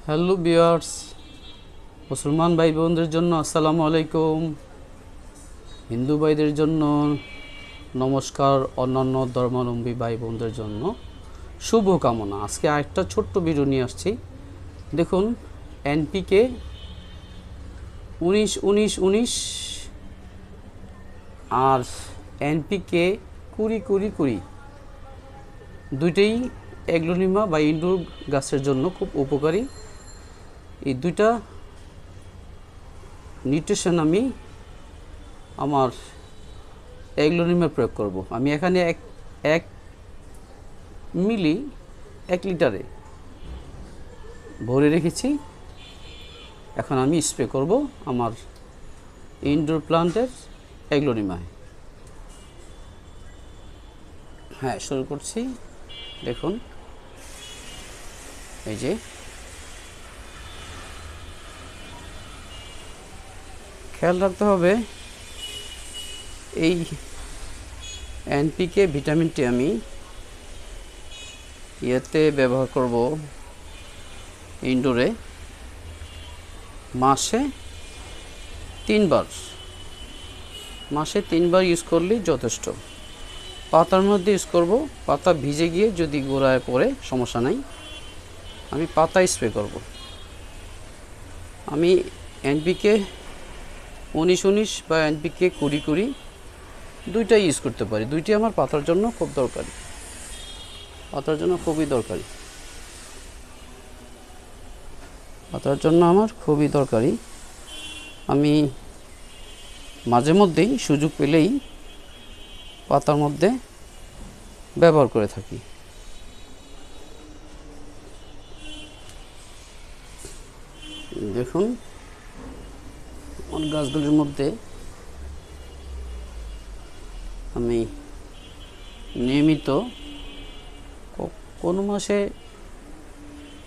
Hello viewers, মুসলমান ভাই বোনদের জন্য আসসালামু আলাইকুম, হিন্দু ভাইদের জন্য নমস্কার, অন্যান্য ধর্মাবলম্বী ভাই বোনদের জন্য শুভকামনা। আজকে আরেকটা ছোট্ট ভিডিও নিয়ে আসছি। দেখুন, এনপিকে 19-19-19 আর এনপিকে 20-20-20 দুইটাই এগ্লোনিমা বা ইনডোর গাছের জন্য খুব উপকারী। এই দুইটা নিউট্রিশন আমি আমার এগ্লোনিমে প্রয়োগ করব। আমি এখানে এক মিলি 1 লিটারে ভরে রেখেছি। এখন আমি স্প্রে করব আমার ইনডোর প্লান্টের এগ্লোনিমায়। হ্যাঁ, শুরু করছি। দেখুন, এই যে খেয়াল রাখতে হবে, এই এনপিকে ভিটামিনটি আমি ইয়েতে ব্যবহার করব ইনডোরে মাসে 3 বার। মাসে 3 বার ইউজ করলেই যথেষ্ট। পাতার মধ্যে ইউজ করব, পাতা ভিজে গিয়ে যদি গোড়ায় পড়ে সমস্যা নাই, আমি পাতা স্প্রে করব। আমি এনপিকে 19-19 বা এনপিকে 20-20 দুইটাই ইউজ করতে পারি। দুইটি আমার পাতার জন্য খুব দরকারি, পাতার জন্য খুবই দরকারি, পাতার জন্য আমার খুবই দরকারি। আমি মাঝে মধ্যেই সুযোগ পেলেই পাতার মধ্যে ব্যবহার করে থাকি। দেখুন, আমার গাছগুলির মধ্যে আমি নিয়মিত কোনো মাসে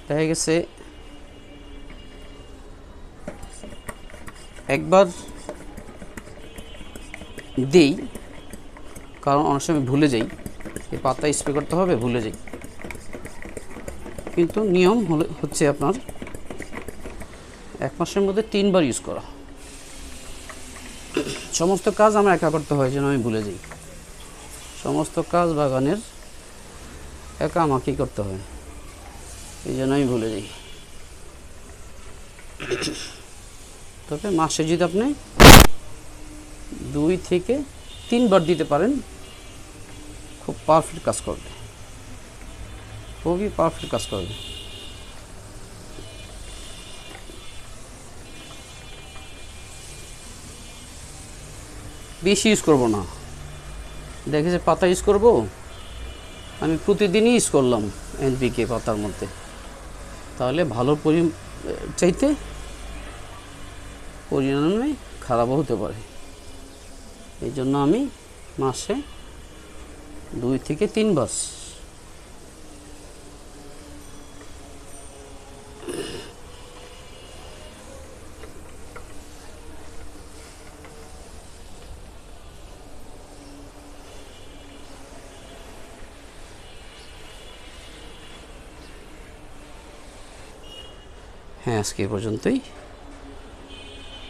দেখা গেছে একবার দিই, কারণ অনেক সময় ভুলে যাই, এই পাতা স্প্রে করতে হবে, ভুলে যাই। কিন্তু নিয়ম হচ্ছে আপনার 1 মাসের মধ্যে 3 বার ইউজ করা। সমস্ত কাজ আমার একা করতে হয়, যেন আমি ভুলে যাই। সমস্ত কাজ বাগানের একা আমাকেই করতে হয়, এই জন্য আমি ভুলে যাই। তবে মাসে যদি আপনি 2 থেকে 3 বার দিতে পারেন, খুব পারফেক্ট কাজ করবে, খুবই পারফেক্ট কাজ করবে। বেশি ইউজ করব না। দেখেছে পাতা ইউজ করব, আমি প্রতিদিনই ইউজ করলাম এনপিকে পাতার মধ্যে, তাহলে ভালো চাইতে পরিণামে খারাপও হতে পারে। এই জন্য আমি মাসে 2 থেকে 3 বার। হ্যাঁ, আজকে এ পর্যন্তই।